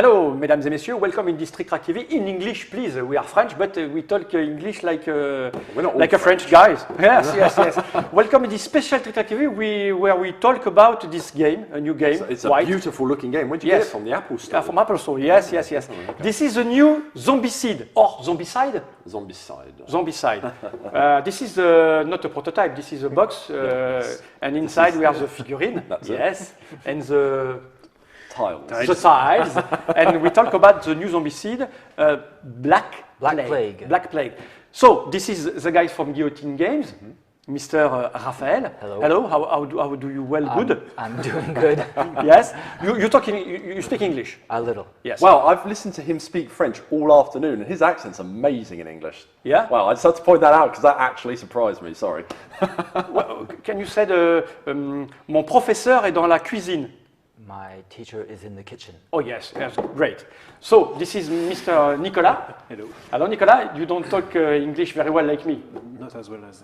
Hello, mesdames et messieurs. Welcome in this Tric Trac TV in English, please. We are French, but we talk English like a French guys. Yes, yes, yes. Welcome in this special Tric Trac TV where we talk about this game, a new game. It's a beautiful looking game. Where did you get it from? The Apple Store? From Apple Store, yes, yes, yes. Okay. This is a new Zombicide, or Zombicide? Zombicide. Zombicide. This is not a prototype, this is a box, and inside we have the figurine, yes, and the tiles. The tiles, and we talk about the new Zombicide, Black Plague. Black Plague. So this is the guy from Guillotine Games, Mr. Raphaël. Hello. Hello. How do you? Well, good. I'm doing good. Yes. You speak English? A little. Yes. Well, I've listened to him speak French all afternoon, and his accent's amazing in English. Yeah. Well, I just had to point that out because that actually surprised me. Sorry. Well, can you say mon professeur est dans la cuisine? My teacher is in the kitchen. Oh yes, yes, great. So this is Mr. Nicolas. Hello. Hello, Nicolas. You don't talk English very well like me. Not as well as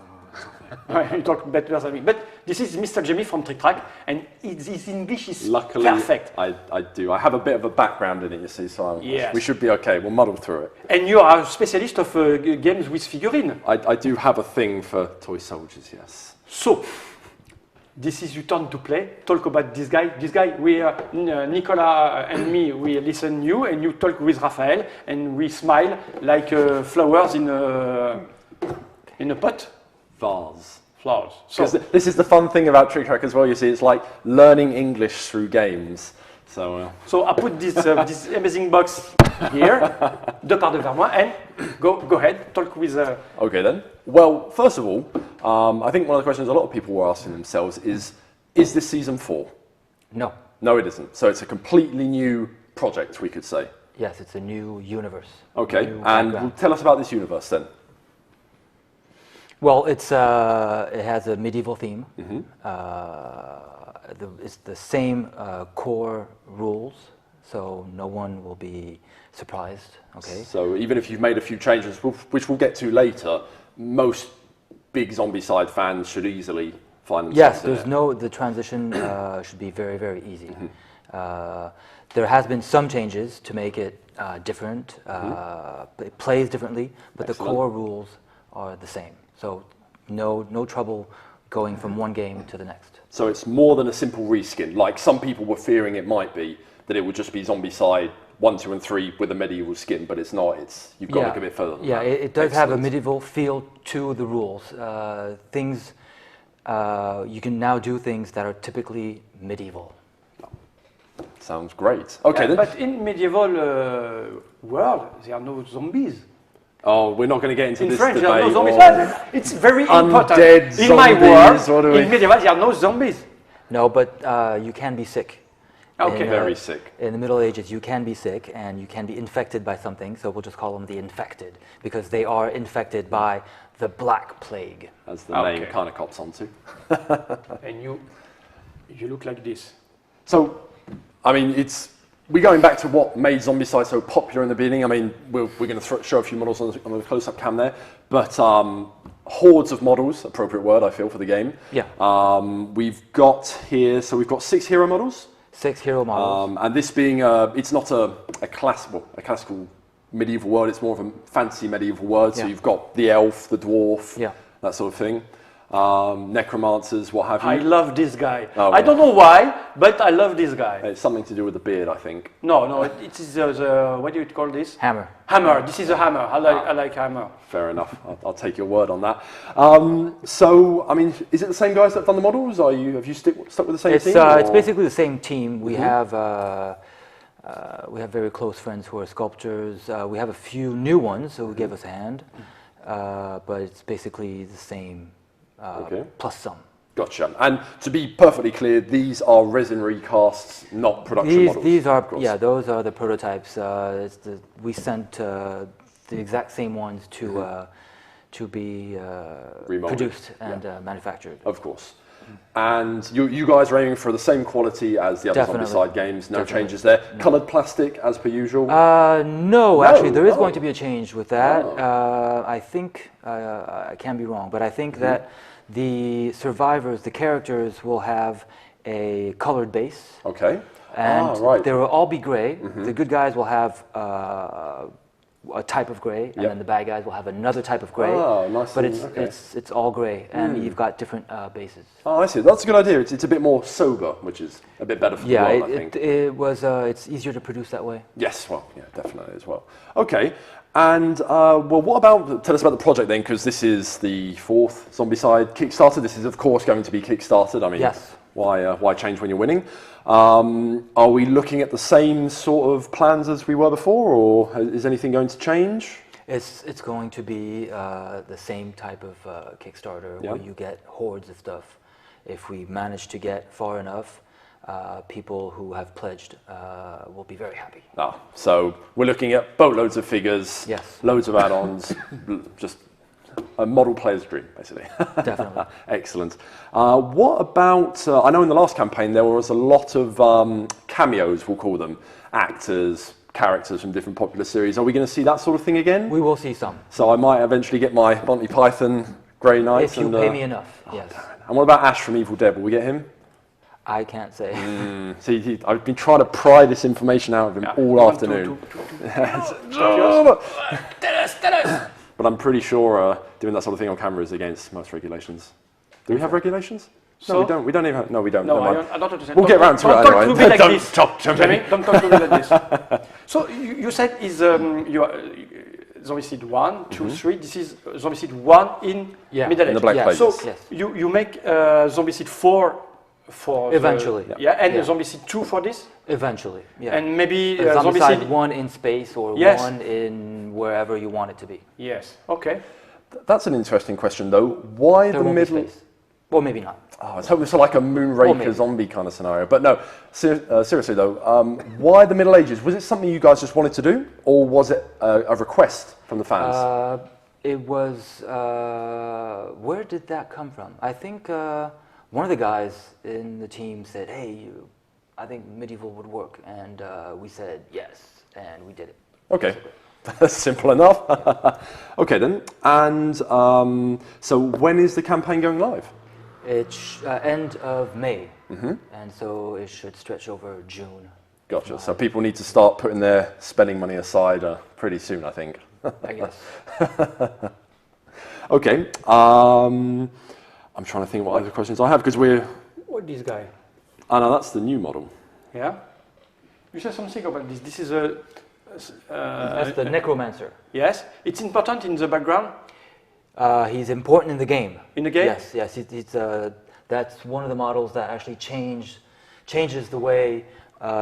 You talk better than me. But this is Mr. Jamie from Tric Trac, and his English is Luckily, perfect. I do. I have a bit of a background in it, you see, so yes. We should be okay. We'll muddle through it. And you are a specialist of games with figurine. I do have a thing for toy soldiers, yes. So, this is your turn to play. Talk about this guy. This guy, we, Nicolas and me, we listen you, and you talk with Raphaël, and we smile like flowers in a pot. Vase. Flowers. So this is the fun thing about Tric Trac as well. You see, it's like learning English through games. So I put this this amazing box here, deux par deux vers moi, and go ahead, talk with. Okay then. Well, first of all, I think one of the questions a lot of people were asking themselves is this season 4? No. No, it isn't. So it's a completely new project, we could say. Yes, it's a new universe. Okay, and tell us about this universe then. Well, it has a medieval theme. It's the same core rules, so no one will be surprised. Okay. So even if you've made a few changes, which we'll get to later, most big Zombicide fans should easily find themselves. Yes, the transition should be very, very easy. There has been some changes to make it different. It plays differently, but Excellent. The core rules are the same. So no trouble going from one game to the next. So it's more than a simple reskin, like some people were fearing it might be, that it would just be Zombicide 1, 2, and 3 with a medieval skin, but it's not. You've got to go a bit further than that. It does have a medieval feel to the rules. You can now do things that are typically medieval. Sounds great. Okay then. But in medieval world, there are no zombies. Oh, we're not going to get into in this French, debate. there are no zombies. It's very important. Undead in my world, zombies, in medieval, there are no zombies. No, but you can be sick. Okay. Very sick. In the Middle Ages, you can be sick and you can be infected by something, so we'll just call them the infected, because they are infected by the Black Plague. As the name kind of cops onto. And you look like this. So, I mean, we're going back to what made Zombicide so popular in the beginning. I mean, we're going to show a few models on the close-up cam there, but hordes of models, appropriate word, I feel, for the game. Yeah. We've got here, so we've got 6 hero models. 6 hero models. And this being, it's not a classical medieval world, it's more of a fantasy medieval world. So you've got the elf, the dwarf, that sort of thing. Necromancers, what have you. I love this guy. Oh, I don't know why, but I love this guy. It's something to do with the beard, I think. No, it is the what do you call this? Hammer. Hammer. This is a hammer. I like hammer. Fair enough. I'll take your word on that. So, I mean, is it the same guys that have done the models? Have you stuck with the same team? It's basically the same team. We have very close friends who are sculptors. We have a few new ones who give us a hand, but it's basically the same. Plus some. Gotcha. And to be perfectly clear, these are resin recasts, not production models. These are, those are the prototypes. We sent the exact same ones to be produced and manufactured. Of course. And you guys are aiming for the same quality as the other Zombicide games, no changes there. No. Coloured plastic as per usual? No, actually there is going to be a change with that. I think, I can be wrong, but I think that the survivors, the characters, will have a colored base. Okay. And right. they will all be gray. The good guys will have a type of gray, and then the bad guys will have another type of gray. Oh, nice. But it's all gray, and you've got different bases. Oh, I see. That's a good idea. It's a bit more sober, which is a bit better for the world, I think. It's easier to produce that way. Yes, well, yeah, definitely as well. Okay, and well, what about, tell us about the project then, because this is the 4th Zombicide Kickstarter. This is, of course, going to be Kickstarted. I mean, yes. Why change when you're winning? Are we looking at the same sort of plans as we were before, or is anything going to change? It's going to be the same type of Kickstarter where you get hordes of stuff. If we manage to get far enough, people who have pledged will be very happy. So we're looking at boatloads of figures, yes. Loads of add-ons, just a model player's dream, basically. Definitely. Excellent. What about, I know in the last campaign there was a lot of cameos, we'll call them, actors, characters from different popular series. Are we going to see that sort of thing again? We will see some. So I might eventually get my Monty Python Grey Knights. If you pay me enough, yes. And what about Ash from Evil Dead? Will we get him? I can't say. See, I've been trying to pry this information out of him all afternoon. Tell us. But I'm pretty sure doing that sort of thing on camera is against most regulations. Do we have regulations? No, So? we don't. We don't even. No, we don't. No, Never mind. I don't understand. We'll get round to it Don't anyway. talk to me like this. Talk to me. Jamie, don't talk to me like this. So you said is you are Zombicide 1, 2, 3. This is Zombicide 1 in Middle Age. In the Black Pages. So Yes. you make Zombicide 4 for Eventually. and Zombicide 2 for this. Eventually, yeah. And maybe Zombicide 1 in space or Yes. 1 in wherever you want it to be. Yes. Okay. That's an interesting question, though. Why There the won't be middle? space. Well, maybe not. Oh, I was hoping for like a Moonraker maybe. zombie kind of scenario. But no, seriously though, why the Middle Ages? Was it something you guys just wanted to do, or was it a request from the fans? It was. Where did that come from? I think one of the guys in the team said, "Hey, I think medieval would work," and we said yes, and we did it. Okay. That's simple enough. Okay then. And so when is the campaign going live? It's end of May, and so it should stretch over June. Gotcha. So people need to start putting their spending money aside pretty soon, I think. I guess. Okay. I'm trying to think what other questions I have because we're. What this guy? Oh no, that's the new model. Yeah. You said something about this. This is That's the necromancer. yes. It's important in the background. He's important in the game. In the game? Yes. It's that's one of the models that actually changes the way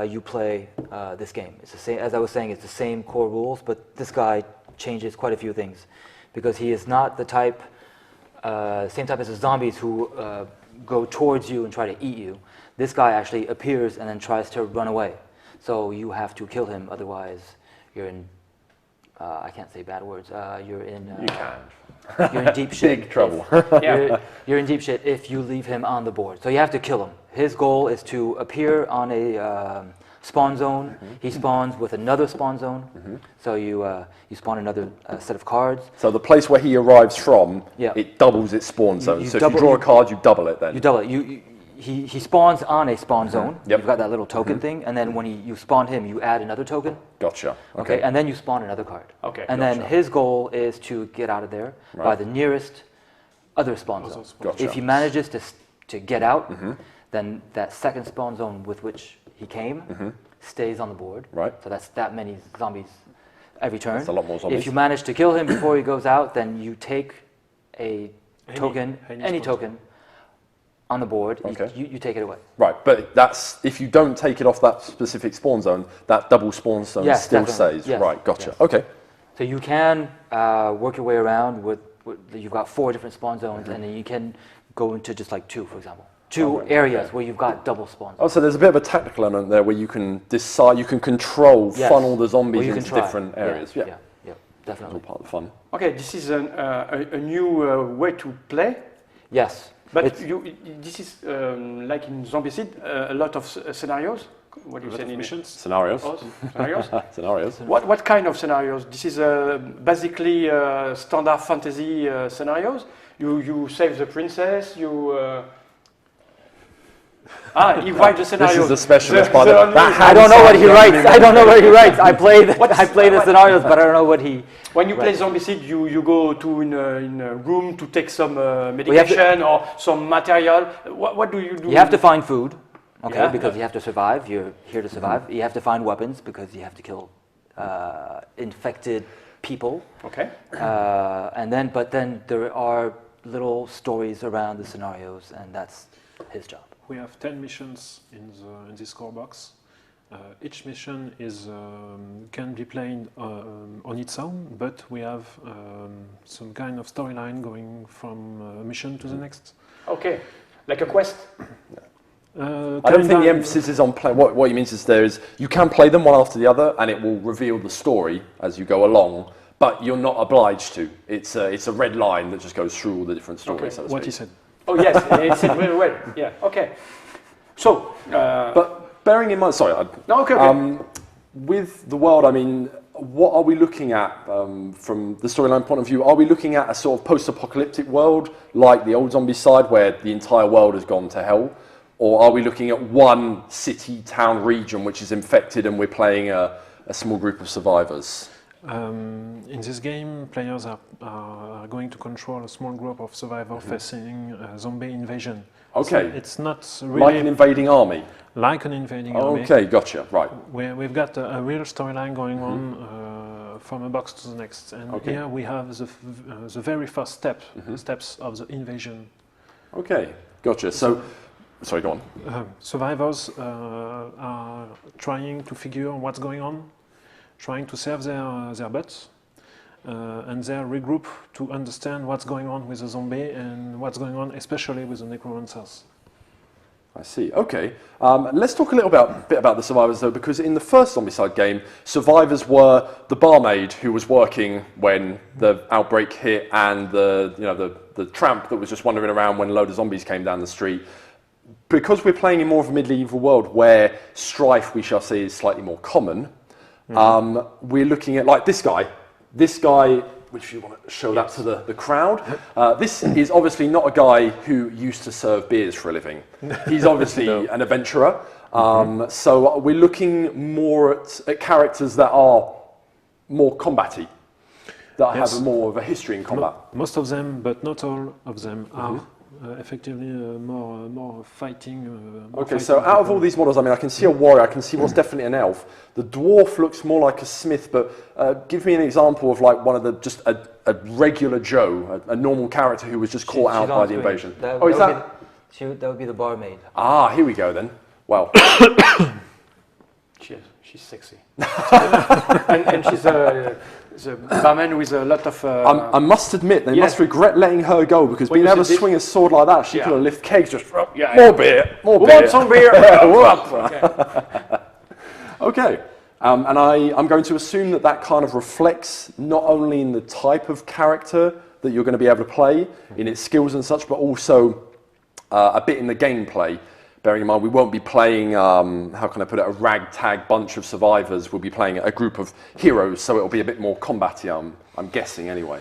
you play this game. It's the same, as I was saying, it's the same core rules, but this guy changes quite a few things because he is not the type, same type as the zombies who go towards you and try to eat you. This guy actually appears and then tries to run away. So you have to kill him, otherwise you're in, I can't say bad words, you're in... You can. You're in deep shit. Big trouble. You're in deep shit if you leave him on the board. So you have to kill him. His goal is to appear on a spawn zone. He spawns with another spawn zone. So you spawn another set of cards. So the place where he arrives from, Yeah. it doubles its spawn zone. you So if double- you draw a card, you double it then. You double it. He spawns on a spawn zone. Yep. You've got that little token thing, and then when you spawn him, you add another token. Gotcha. Okay, and then you spawn another card. Okay, and then his goal is to get out of there by the nearest other spawn zone. Gotcha. If he manages to get out, then that second spawn zone with which he came stays on the board. Right. So that's that many zombies every turn. That's a lot more zombies. If you manage to kill him before he goes out, then you take a token, any token, on the board. Okay. You take it away. Right, but that's if you don't take it off that specific spawn zone, that double spawn zone Yes, still definitely. stays. Yes. Right, gotcha. Yes. Okay. So you can work your way around with you've got 4 different spawn zones, and then you can go into just like 2, for example. 2 areas where you've got double spawn zones. Oh, so there's a bit of a tactical element there where you can decide, you can control, Yes. funnel the Or zombies you can into try. different areas. Yeah. Yeah, It's definitely. all part of the fun. Okay, this is a new way to play. Yes. But this is like in Zombicide, a lot of scenarios. What do you say in missions? Scenarios. Oh, scenarios. Scenarios. What kind of scenarios? This is basically standard fantasy scenarios. You save the princess. He writes the scenario. This is the specialist part. I don't know what he writes. I don't know what he writes. I play the scenarios, but I don't know what he. When you play Zombicide, you go to in a room to take some medication or some material. What do you do? You have to find food, okay, Yeah. because you have to survive. You're here to survive. You have to find weapons because you have to kill infected people. Okay. But then there are little stories around the scenarios, and that's his job. We have 10 missions in this core box. Each mission can be played on its own, but we have some kind of storyline going from a mission to the next. Okay, like a quest. I don't think the emphasis is on play. What he means is you can play them one after the other, and it will reveal the story as you go along. But you're not obliged to. It's a red line that just goes through all the different stories. Okay. So to What speak. he said. Oh yes, it's it very well. Yeah. Okay. So. But bearing in mind, sorry. No. Okay. With the world, I mean, what are we looking at from the storyline point of view? Are we looking at a sort of post-apocalyptic world like the old Zombicide, where the entire world has gone to hell? Or are we looking at one city, town, region which is infected and we're playing a small group of survivors? In this game, players are going to control a small group of survivors facing a zombie invasion. Okay. So it's not really Like an invading army? like an invading army. Okay, gotcha, right. We've got a real storyline going on from a box to the next. And here we have the very first steps of the invasion. Okay, gotcha. So, sorry, go on. Survivors are trying to figure what's going on, trying to save their butts, and they regroup to understand what's going on with the zombie and what's going on especially with the necromancers. I see. Okay. Let's talk a little bit about the survivors, though, because in the first Zombicide game, survivors were the barmaid who was working when the outbreak hit, and the tramp that was just wandering around when a load of zombies came down the street. Because we're playing in more of a medieval world where strife, we shall say, is slightly more common, we're looking at like this guy. This guy, which if you want to show that to the crowd, this is obviously not a guy who used to serve beers for a living. He's obviously an adventurer. So we're looking more at characters that are more combat-y, that have more of a history in combat. Most of them, but not all of them, are effectively more fighting. Okay, so out of all these models, I mean, I can see a warrior, I can see what's definitely an elf. The dwarf looks more like a smith, but give me an example of like one of just a regular Joe, a normal character who was just caught out by the invasion. That would be the barmaid. Ah, here we go then. Well, she's sexy, and she's the barman with a lot of. I must admit, they must regret letting her go, because being able to swing a sword like that, she could have lifted kegs just. More beer, more beer. Want some beer? Okay. And I'm going to assume that kind of reflects not only in the type of character that you're going to be able to play, in its skills and such, but also a bit in the gameplay. Bearing in mind, we won't be playing, how can I put it, a ragtag bunch of survivors. We'll be playing a group of heroes, so it'll be a bit more combat-y, I'm guessing anyway.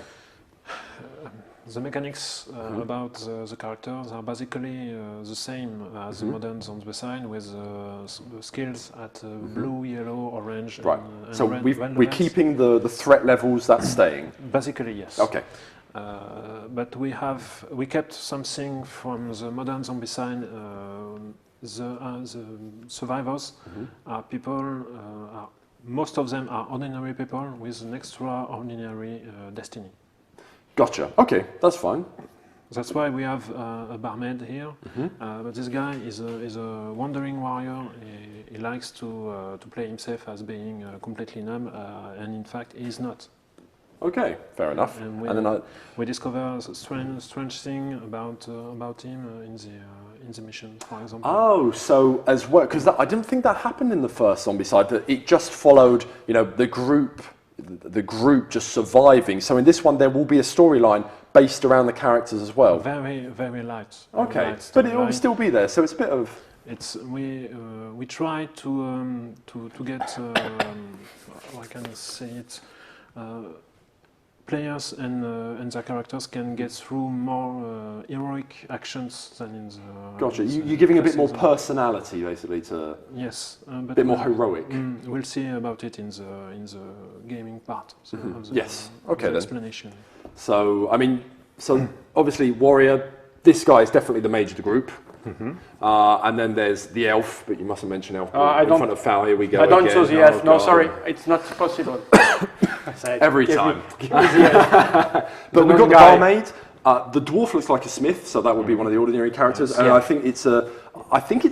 The mechanics about the characters are basically the same as the modern Zombicide, with skills at blue, yellow, orange, right. and So red. we're keeping the threat levels, that's staying? Basically, yes. Okay. But we kept something from the modern Zombicide. The survivors are people. Most of them are ordinary people with an extraordinary destiny. Gotcha. Okay, that's fine. That's why we have a barmaid here. But this guy is a wandering warrior. He likes to play himself as being completely numb, and in fact, he's not. Okay, fair enough. And we discover strange thing about him in the mission, for example. Oh, so as well, because I didn't think that happened in the first Zombicide. That it just followed, the group just surviving. So in this one, there will be a storyline based around the characters as well. Very, very light. Okay, light but it will still be there. So it's a bit of. We try to get how can I say it. players and their characters can get through more heroic actions than in the. Gotcha. the You're giving a bit more classic personality, basically, to Yes, a but bit more heroic. we'll see about it in the gaming part. Of the, Yes. of Okay, the then. explanation. So, I mean, obviously warrior, this guy is definitely the mage of the group. And then there's the elf, but you mustn't mention elf. I in don't- front of Foul, here we go. I don't again. choose the Oh, elf. No, God. sorry, it's not possible. I said, Every give me- time. give me the elf. But we've got the guy. barmaid. The dwarf looks like a smith, so that would be one of the ordinary characters. And Yeah. I think it's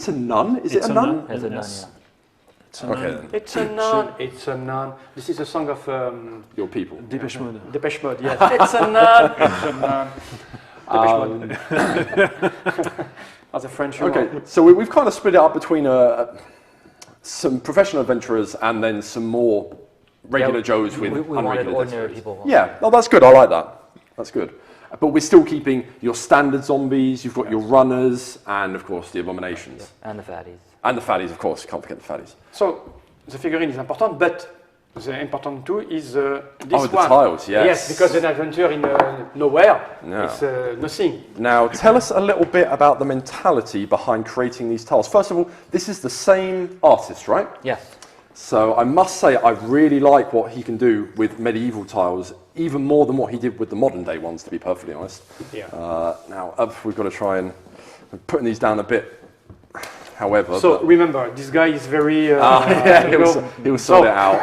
a nun. Is it a nun? As a nun, Yes. yeah. It's a Okay, nun. then. It's a nun. It's a nun. This is a song of Your people. Depeche Mode. Depeche Mode. Yes. It's a nun. It's a nun. Depeche Mode. As a French humor. Okay, so we've kind of split it up between some professional adventurers and then some more regular Joes with we wanted unregulated ordinary stories. people. Yeah, well, that's good. I like that. That's good. But we're still keeping your standard zombies. You've got your runners, and of course the abominations, And the fatties. and the fatties. Of course, you can't forget the fatties. So the figurine is important, but the important too is this Oh, the one. tiles, yes. Yes, because an adventure in nowhere, Yeah. it's nothing. Now, tell us a little bit about the mentality behind creating these tiles. First of all, this is the same artist, right? Yes. So I must say I really like what he can do with medieval tiles, even more than what he did with the modern day ones, to be perfectly honest. Yeah. Now, we've got to try and I'm putting these down a bit, however. So but- remember, this guy is very. yeah, you know, he'll sort it out.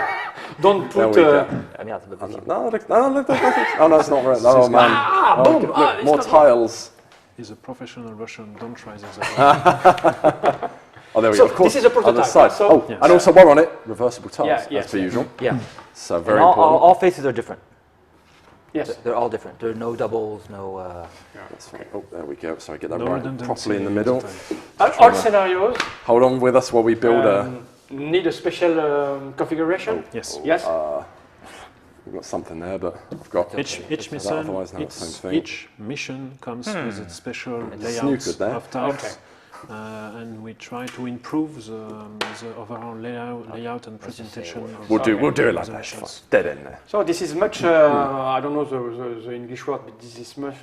Don't There put. we go. I mean, that's a bit risky. No, oh, no, it's not right. Oh, man. Oh, boom. look, Ah, it's more not tiles. He's a professional Russian. Don't try this at all. Oh, there we So go. Of course, this is a other prototype, side. so- Oh, Yes. and also while we're on it, reversible tiles, Yeah, as yes, per yes. usual. Yeah. So And very all, important. all faces are different. Yes. They're all different. There are no doubles, no. That's fine. Oh, there we go. Sorry, get that No right redundancy properly in the at middle. time. All scenarios Hold on with us while we build need a special configuration. Yes. Yes. We've got something there, but I've got Each Otherwise, mission, no, it's the same thing. each mission comes with its special layouts snookered there. of tiles, Okay. and we try to improve the overall layout and presentation. Of We'll do it like the that. missions. It's fine. Dead end there. So this is much. I don't know the English word, but this is much.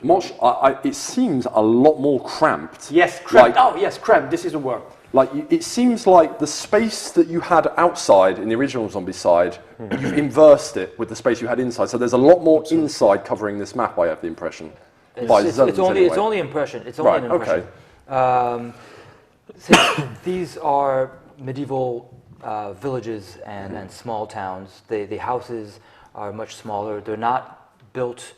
It seems a lot more cramped. Yes, cramped. Like- Oh, yes, cramped. This is the word. Like it seems like the space that you had outside in the original Zombicide, you've inversed it with the space you had inside. So there's a lot more inside covering this map. I have the impression. By zones, it's only anyway. impression. It's only Right, an impression. Since these are medieval villages and small towns, the houses are much smaller. They're not built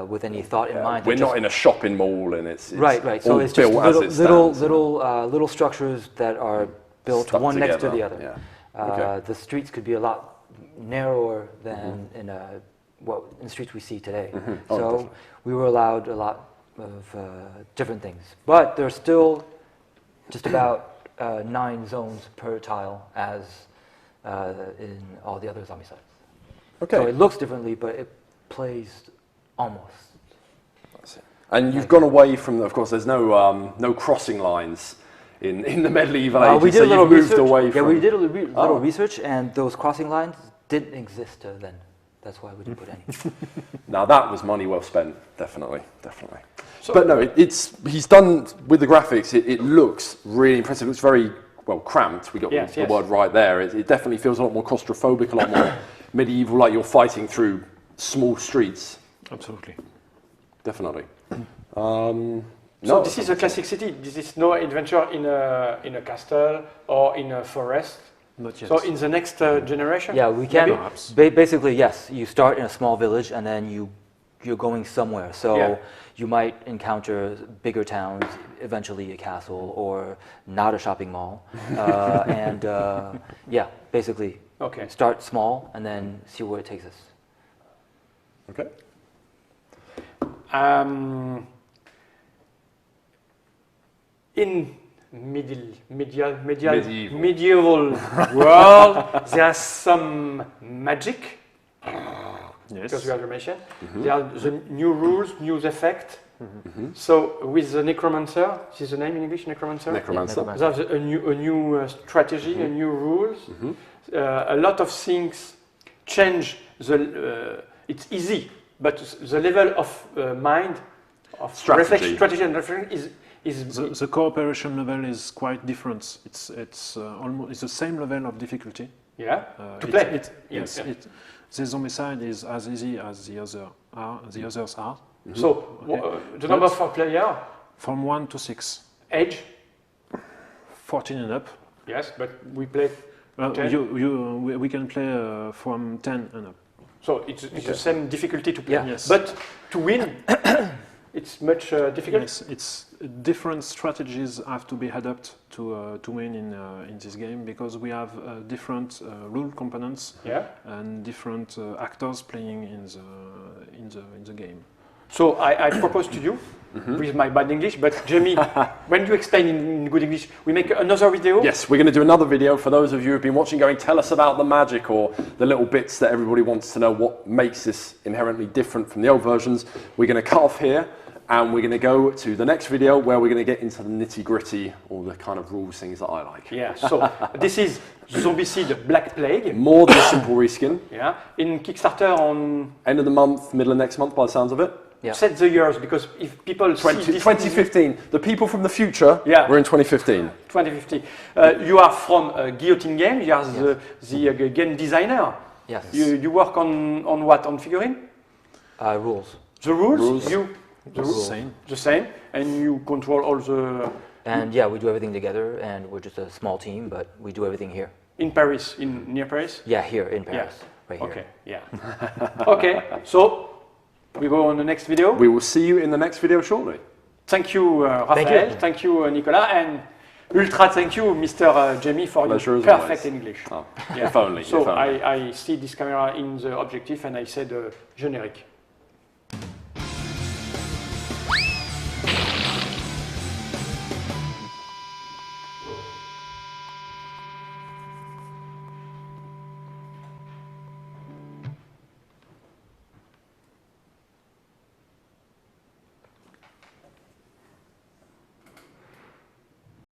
with any thought in mind. We're They're not in a shopping mall, and it's right. So all it's just built as it stands. little structures that are built Stuck one next to the together, other. yeah. Okay. The streets could be a lot narrower than in streets we see today. Oh, So definitely. we were allowed a lot of different things, but there's still just about 9 zones per tile, as in all the other Zombicides. Okay. So it looks differently, but it plays almost. And you've gone away from, of course, there's no crossing lines in the medieval ages. We did so a little you've moved research. away Yeah, from. we did a little research, and those crossing lines didn't exist till then. That's why we didn't put any. Now that was money well spent, definitely. But no, he's done with the graphics. It looks really impressive. It looks very well cramped. We got the word right there. It definitely feels a lot more claustrophobic, a lot more medieval, like you're fighting through small streets. Absolutely. Definitely. So this is a classic city. This is no adventure in a castle or in a forest. Not yet. So in the next generation. Yeah, we can. Perhaps. Basically, yes. You start in a small village, and then you're going somewhere. So Yeah. you might encounter bigger towns, eventually a castle, or not a shopping mall. Yeah, basically, Okay. start small and then see where it takes us. Okay. In medieval world, there's some magic. Yes. Because we have mentioned. There are the new rules, new effect. So with the necromancer, this is the name in English, necromancer. Necromancer. Necromancer. There's a new strategy, a new rules. A lot of things change it's easy, but the level of mind, of Strategy. strategy and reflection is The cooperation level is quite different. It's almost it's the same level of difficulty. yeah to It- play. it- yes, Yeah. the Zombicide is as easy as the others are. So the number of players, From 1 to 6, age, 14 and up. yes, but we play. 10? We can play from 10 and up. So it's the same difficulty to play. Yeah. Yes. But to win, it's much difficult. Yes, it's different strategies have to be adapted to win in this game because we have different rule components Yeah. and different actors playing in the game. So I propose to you, with my bad English, but Jamie, when you explain in good English, we make another video. Yes, we're going to do another video for those of you who've been watching going, tell us about the magic or the little bits that everybody wants to know what makes this inherently different from the old versions. We're going to cut off here and we're going to go to the next video where we're going to get into the nitty gritty, all the kind of rules things that I like. Yeah. So this is Zombicide Black Plague. More than a simple reskin. Yeah. In Kickstarter on End of the month, middle of next month by the sounds of it. Yeah. set the years because if people see this 2015. The people from the future Yeah. were in 2015. 2050, you are from Guillotine Games. You are the game designer. Yes. You work on what? On figurine? Rules. The rules. Rules. You the rules. Same. The same, and you control all the And yeah, we do everything together, and we're just a small team, but we do everything here. in Paris, near Paris. Yeah, here in Paris, right here. Okay. Yeah. Okay. So we go on the next video. We will see you in the next video shortly. Thank you, Raphaël. Thank you, Nicolas, and ultra thank you, Mr. Jamie, for your Pleasure as perfect always. English. Oh, Yeah. if only. So if only. I see this camera in the objective, and I said générique.